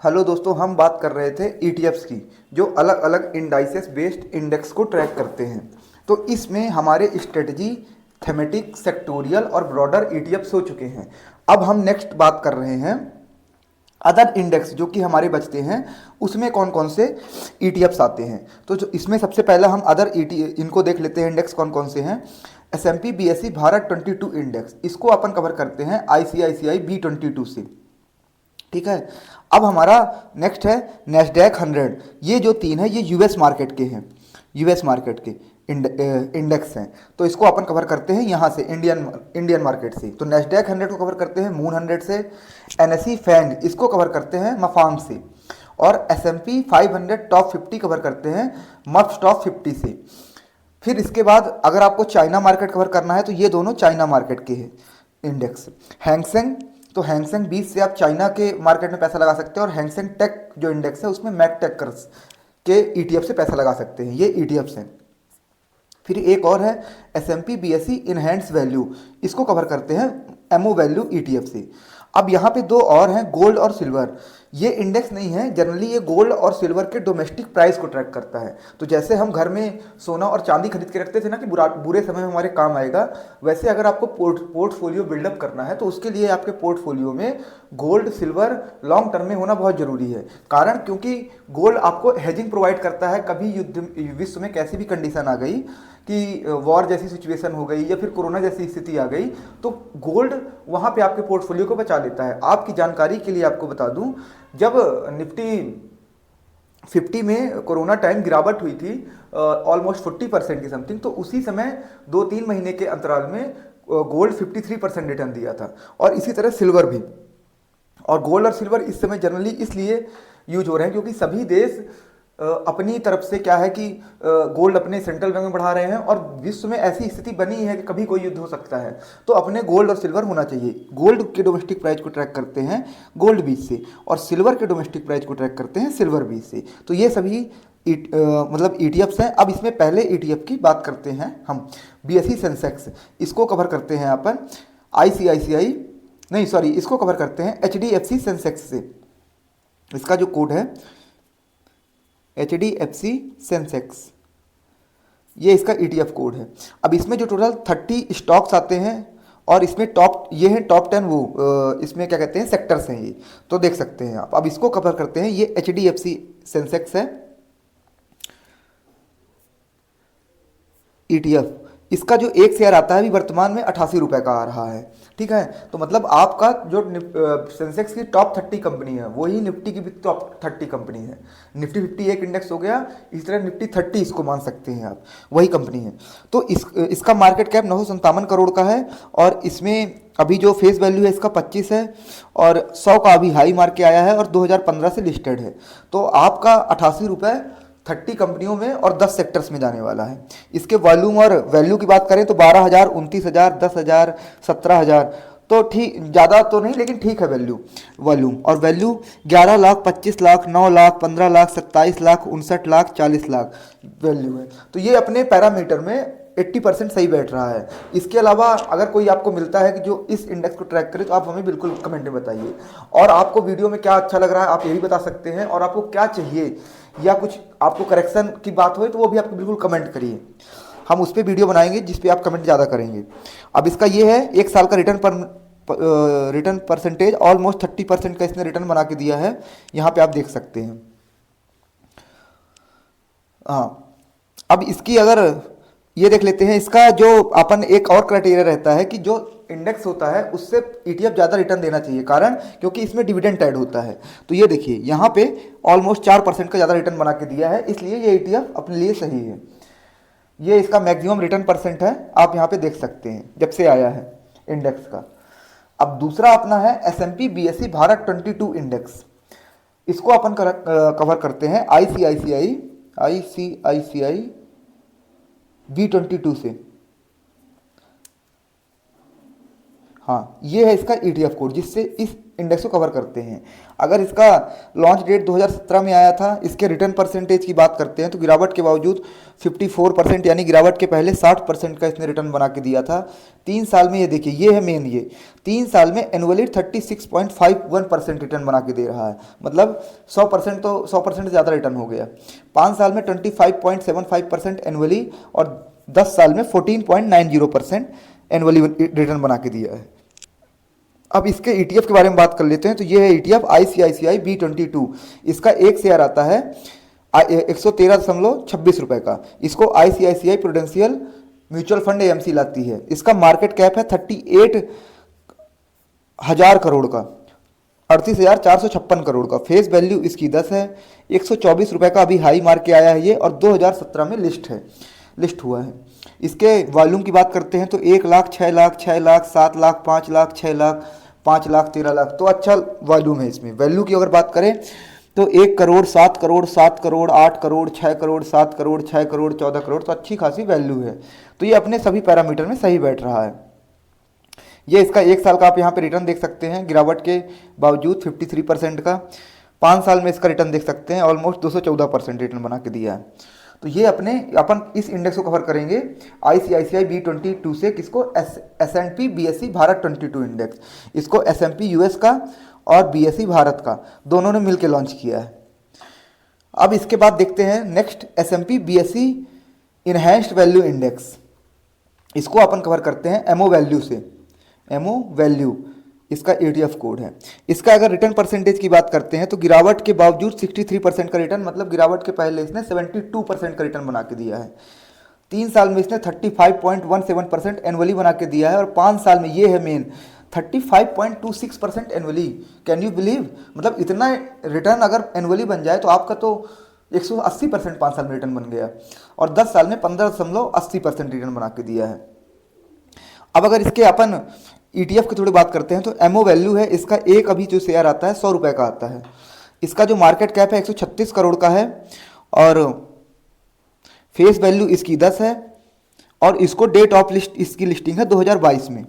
Hello दोस्तों, हम बात कर रहे थे ईटीएफ्स की, जो अलग अलग इंडाइसेस बेस्ड इंडेक्स को ट्रैक करते हैं। तो इसमें हमारे स्ट्रेटजी, थेमेटिक, सेक्टोरियल और ब्रॉडर ईटीएफ्स हो चुके हैं। अब हम नेक्स्ट बात कर रहे हैं अदर इंडेक्स जो कि हमारे बचते हैं, उसमें कौन कौन से ईटीएफ्स आते हैं। तो जो इसमें सबसे पहला हम अदर ईटी इनको देख लेते हैं, इंडेक्स कौन कौन से हैं। S M P B S C Bharat 22 index, इसको अपन कवर करते हैं ICICI B22 से। ठीक है। अब हमारा नेक्स्ट है नेस्डैक 100। ये जो तीन है ये यूएस मार्केट के हैं, यूएस मार्केट के इंडेक्स हैं। तो इसको अपन कवर करते हैं यहाँ से, इंडियन मार्केट से। तो नेस्डैक 100 को कवर करते हैं मून 100 से। एनएसई फैंग इसको कवर करते हैं मफांग से। और S&P 500 टॉप 50 कवर करते हैं मफ्स टॉप 50 से। फिर इसके बाद अगर आपको चाइना मार्केट कवर करना है तो ये दोनों चाइना मार्केट के हैं इंडेक्स। हैंगसेंग, तो हैंगसेंग 20 से आप चाइना के मार्केट में पैसा लगा सकते हैं। और हैंगसेंग टेक जो इंडेक्स है उसमें मैक टेकर्स के ईटीएफ से पैसा लगा सकते हैं। ये ईटीएफ्स हैं। फिर एक और है S&P BSE इनहैंस वैल्यू, इसको कवर करते हैं एमओ वैल्यू ईटीएफ से। अब यहाँ पे दो और हैं, गोल्ड और सिल्वर। ये इंडेक्स नहीं है, जनरली ये गोल्ड और सिल्वर के डोमेस्टिक प्राइस को ट्रैक करता है। तो जैसे हम घर में सोना और चांदी खरीद के रखते थे ना कि बुरे समय में हमारे काम आएगा, वैसे अगर आपको पोर्टफोलियो बिल्डअप करना है तो उसके लिए आपके पोर्टफोलियो में गोल्ड सिल्वर लॉन्ग टर्म में होना बहुत जरूरी है। कारण क्योंकि गोल्ड आपको हेजिंग प्रोवाइड करता है। कभी युद्ध विश्व में कैसी भी कंडीशन आ गई कि वॉर जैसी सिचुएशन हो गई या फिर कोरोना जैसी स्थिति आ गई, तो गोल्ड वहाँ पे आपके पोर्टफोलियो को बचा लेता है। आपकी जानकारी के लिए आपको बता दूं, जब निफ्टी 50 में कोरोना टाइम गिरावट हुई थी ऑलमोस्ट 40% की समथिंग, तो उसी समय 2-3 महीने के अंतराल में गोल्ड 53% रिटर्न दिया था। और इसी तरह सिल्वर भी। और गोल्ड और सिल्वर इस समय जनरली इसलिए यूज हो रहे हैं क्योंकि सभी देश अपनी तरफ से क्या है कि गोल्ड अपने सेंट्रल बैंक में बढ़ा रहे हैं। और विश्व में ऐसी स्थिति बनी है कि कभी कोई युद्ध हो सकता है, तो अपने गोल्ड और सिल्वर होना चाहिए। गोल्ड के डोमेस्टिक प्राइस को ट्रैक करते हैं गोल्ड बीज से, और सिल्वर के डोमेस्टिक प्राइस को ट्रैक करते हैं सिल्वर बीज से। तो ये सभी मतलब ईटीएफ्स हैं। अब इसमें पहले ईटीएफ की बात करते हैं हम, बीएसई सेंसेक्स, इसको कवर करते हैं अपन ICICI, नहीं सॉरी, इसको कवर करते हैं HDFC सेंसेक्स से। इसका जो कोड है HDFC सेंसेक्स, ये इसका ETF कोड है। अब इसमें जो टोटल 30 स्टॉक्स आते हैं, और इसमें टॉप ये हैं टॉप 10 वो इसमें क्या कहते हैं सेक्टर्स हैं ये, तो देख सकते हैं आप। अब इसको कवर करते हैं, ये HDFC सेंसेक्स है ETF। इसका जो एक शेयर आता है अभी वर्तमान में 88 रुपये का आ रहा है। ठीक है। तो मतलब आपका जो सेंसेक्स की टॉप 30 कंपनी है वही निफ्टी की भी टॉप 30 कंपनी है। निफ्टी 50 एक इंडेक्स हो गया, इस तरह निफ्टी 30 इसको मान सकते हैं आप, वही कंपनी है। तो इसका मार्केट कैप 957 करोड़ का है। और इसमें अभी जो फेस वैल्यू है इसका 25 है, और 100 का अभी हाई मार्क के आया है, और 2015 से लिस्टेड है। तो आपका 88 रुपये 30 कंपनियों में और 10 सेक्टर्स में जाने वाला है। इसके वॉल्यूम और वैल्यू की बात करें तो 12,000, 29,000, 10,000, 17,000, तो ठीक, ज़्यादा तो नहीं लेकिन ठीक है वॉल्यूम। और वैल्यू 11 लाख, 25 लाख, 9 लाख, 15 लाख, 27 लाख, 59 लाख, 40 लाख वैल्यू है। तो ये अपने पैरामीटर में 80% सही बैठ रहा है। इसके अलावा अगर कोई आपको मिलता है कि जो इस इंडेक्स को ट्रैक करे तो आप हमें बिल्कुल कमेंट में बताइए। और आपको वीडियो में क्या अच्छा लग रहा है आप ये भी बता सकते हैं, और आपको क्या चाहिए या कुछ आपको करेक्शन की बात हो तो वो भी आप बिल्कुल कमेंट करिए। हम उस पर वीडियो बनाएंगे जिस पे आप कमेंट ज़्यादा करेंगे। अब इसका ये है 1 साल का रिटर्न परसेंटेज ऑलमोस्ट 30% का इसने रिटर्न बना के दिया है, यहाँ पे आप देख सकते हैं। हाँ, अब इसकी अगर ये देख लेते हैं, इसका जो अपन एक और क्राइटेरिया रहता है कि जो इंडेक्स होता है उससे ईटीएफ ज़्यादा रिटर्न देना चाहिए। कारण क्योंकि इसमें डिविडेंड ऐड होता है। तो ये देखिए यहाँ पे ऑलमोस्ट 4% का ज़्यादा रिटर्न बना के दिया है, इसलिए ये ईटीएफ अपने लिए सही है। ये इसका मैक्सिमम रिटर्न परसेंट है, आप यहाँ पे देख सकते हैं जब से आया है इंडेक्स का। अब दूसरा अपना है S&P BSE भारत 22 इंडेक्स, इसको अपन कवर करते हैं ICICI B22 से। हाँ, ये है इसका ETF कोड जिससे इस इंडेक्स को कवर करते हैं। अगर इसका लॉन्च डेट 2017 में आया था, इसके रिटर्न परसेंटेज की बात करते हैं तो गिरावट के बावजूद 54% यानी गिरावट के पहले 60% का इसने रिटर्न बना के दिया था। 3 साल में ये देखिए, ये है मेन, ये 3 साल में एनुअली 36.51% रिटर्न बना के दे रहा है, मतलब 100% तो 100% से ज़्यादा रिटर्न हो गया। 5 साल में 25.75% एनुअली और 10 साल में 14.90% एनुअली रिटर्न बना के दिया है। अब इसके ETF के बारे में बात कर लेते हैं। तो ये है ETF ICICI B22। इसका एक शेयर आता है 113.26 रुपये का। इसको ICICI prudential mutual fund AMC लाती है। इसका मार्केट कैप है 38,000 करोड़ का, 38,456 करोड़ का। फेस वैल्यू इसकी 10 है। 124 रुपये का अभी हाई मार्क के आया है ये, और 2017 में लिस्ट हुआ है। इसके वॉल्यूम की बात करते हैं तो 1 लाख, 6 लाख, 6 लाख, 7 लाख, 5 लाख, 6 लाख, 5 लाख, 13 लाख, तो अच्छा वॉल्यूम है इसमें। वैल्यू की अगर बात करें तो 1 करोड़, 7 करोड़, 7 करोड़, 8 करोड़, 6 करोड़, 7 करोड़, 6 करोड़, 14 करोड़, तो अच्छी खासी वैल्यू है। तो ये अपने सभी पैरामीटर में सही बैठ रहा है। ये इसका 1 साल का आप यहाँ पे रिटर्न देख सकते हैं, गिरावट के बावजूद 53% का। 5 साल में इसका रिटर्न देख सकते हैं, ऑलमोस्ट 214% रिटर्न बना के दिया है। तो ये अपन इस इंडेक्स को कवर करेंगे ICICI B22 से। किसको? S&P BSE Bharat 22 index. इसको S&P US का और BSE भारत का दोनों ने मिलकर लॉन्च किया है। अब इसके बाद देखते हैं next S&P BSE enhanced value index. इसको अपन कवर करते हैं एमओ वैल्यू से। एमओ वैल्यू इसका ETF कोड है। इसका अगर रिटर्न परसेंटेज की बात करते हैं तो गिरावट के बावजूद 63% का रिटर्न, मतलब गिरावट के पहले इसने 72% का रिटर्न बना के दिया है। 3 साल में इसने 35.17% एनुअली बना के दिया है, और 5 साल में ये है main 35.26% annually. Can you believe? मतलब इतना रिटर्न अगर एनुअली बन जाए तो आपका तो 180% 5 साल में रिटर्न बन गया, और 10 साल में 15.80% रिटर्न बना के दिया है। अब अगर इसके अपन ETF की थोड़ी बात करते हैं तो एमओ वैल्यू है इसका, एक अभी जो शेयर आता है 100 रुपये का आता है। इसका जो मार्केट कैप है 136 करोड़ का है, और फेस वैल्यू इसकी 10 है, और इसको डेट ऑफ लिस्ट इसकी लिस्टिंग है 2022 में,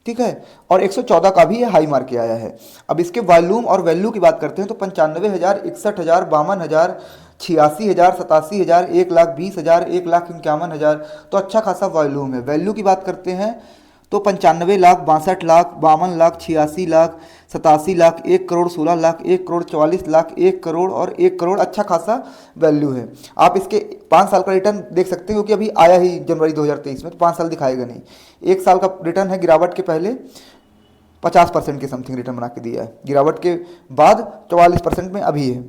ठीक है। और 114 का भी ये हाई मार्क के आया है। अब इसके वॉल्यूम और वैल्यू की बात करते हैं तो 95,000, 61,000, 52,000, 86,000, 87,000, 1,20,000, 1,51,000, तो अच्छा खासा वॉल्यूम है। वैल्यू की बात करते हैं तो 95 लाख, 62 लाख, 52 लाख, 86 लाख, 87 लाख, 1 करोड़ 16 लाख, 1 करोड़ 44 लाख, 1 करोड़ और 1 करोड़, अच्छा खासा वैल्यू है। आप इसके 5 साल का रिटर्न देख सकते हैं, क्योंकि अभी आया ही जनवरी 2023 में, तो 5 साल दिखाएगा नहीं। 1 साल का रिटर्न है गिरावट के पहले 50% के समथिंग रिटर्न बना के दिया है, गिरावट के बाद 44% में अभी है।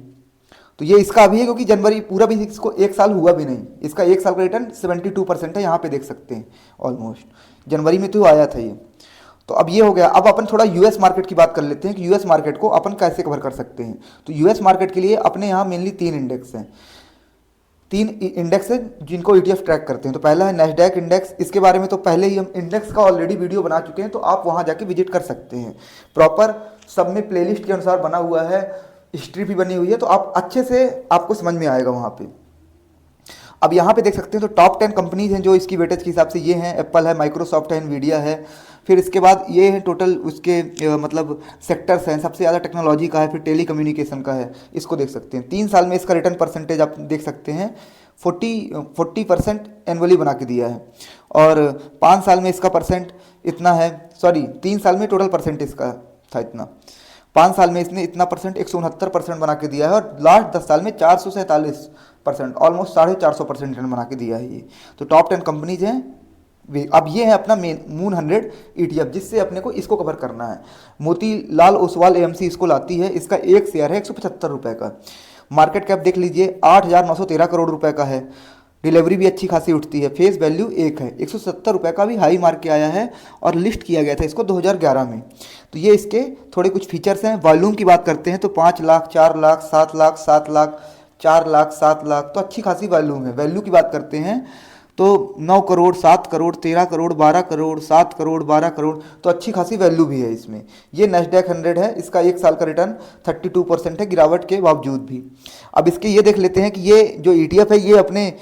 तो ये इसका अभी है, क्योंकि जनवरी पूरा भी इसको 1 साल हुआ भी नहीं। इसका 1 साल का रिटर्न 72% है, यहाँ पे देख सकते हैं ऑलमोस्ट। जनवरी में तो आया था ये। तो अब ये हो गया। अब अपन थोड़ा US मार्केट की बात कर लेते हैं कि US मार्केट को अपन कैसे कवर कर सकते हैं। तो US मार्केट के लिए अपने यहाँ मेनली 3 इंडेक्स हैं, 3 इंडेक्स हैं जिनको ETF ट्रैक करते हैं। तो पहला है नैस्डैक इंडेक्स। इसके बारे में तो पहले ही हम इंडेक्स का ऑलरेडी वीडियो बना चुके हैं, तो आप वहाँ जाके विजिट कर सकते हैं। प्रॉपर सब में प्लेलिस्ट के अनुसार बना हुआ है, हिस्ट्री भी बनी हुई है, तो आप अच्छे से आपको समझ में आएगा वहाँ पे। अब यहाँ पे देख सकते हैं तो टॉप 10 कंपनीज हैं जो इसकी वेटेज के हिसाब से ये हैं। एप्पल है, माइक्रोसॉफ्ट है, एनवीडिया है। फिर इसके बाद ये है टोटल उसके मतलब सेक्टर्स हैं। सबसे ज़्यादा टेक्नोलॉजी का है, फिर टेली कम्युनिकेशन का है, इसको देख सकते हैं। 3 साल में इसका रिटर्न परसेंटेज आप देख सकते हैं 40% एनुअली बना के दिया है, और 5 साल में इसका परसेंट इतना है, सॉरी 3 साल में टोटल परसेंट इसका था इतना, 5 साल में इसने इतना परसेंट 169% बना के दिया है, और लास्ट 10 साल में 447%, ऑलमोस्ट 450% रिटर्न बना के दिया है ये। तो टॉप 10 कंपनीज हैं। अब ये है अपना मून 100 ETF, जिससे अपने को इसको कवर करना है। मोतीलाल ओसवाल AMC इसको लाती है। इसका एक शेयर है 175 रुपये का। मार्केट कैप देख लीजिए 8,913 करोड़ रुपए का है। डिलीवरी भी अच्छी खासी उठती है। फेस वैल्यू 1 है। 170 रुपये का भी हाई मार्क के आया है, और लिस्ट किया गया था इसको 2011 में। तो ये इसके थोड़े कुछ फीचर्स हैं। वॉल्यूम की बात करते हैं तो 5 लाख, 4 लाख, 7 लाख, 7 लाख, 4 लाख, 7 लाख, तो अच्छी खासी वॉल्यूम है। वैल्यू की बात करते हैं तो 9 करोड़, 7 करोड़, 13 करोड़, 12 करोड़, 7 करोड़, 12 करोड़, तो अच्छी खासी वैल्यू भी है इसमें। ये नैस्डैक 100 है। इसका 1 साल का रिटर्न 32% है गिरावट के बावजूद भी। अब इसके ये देख लेते हैं कि ये जो ETF है ये अपने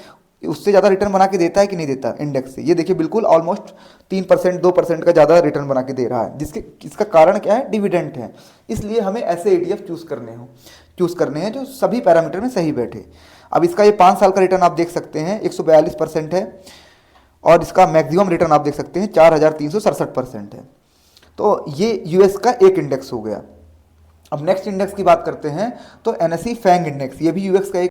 उससे ज़्यादा रिटर्न बना के देता है कि नहीं देता इंडेक्स से? ये देखिए बिल्कुल ऑलमोस्ट 3% 2% का ज़्यादा रिटर्न बना के दे रहा है, जिसके इसका कारण क्या है? डिविडेंड है। इसलिए हमें ऐसे ETF चूज़ करने हैं जो सभी पैरामीटर में सही बैठे। अब इसका ये 5 साल का रिटर्न आप देख सकते हैं 142% है, और इसका मैक्सिमम रिटर्न आप देख सकते हैं 4367% है। तो ये यूएस का एक इंडेक्स हो गया। अब नेक्स्ट इंडेक्स की बात करते हैं तो NSE FANG इंडेक्स, ये भी यूएस का एक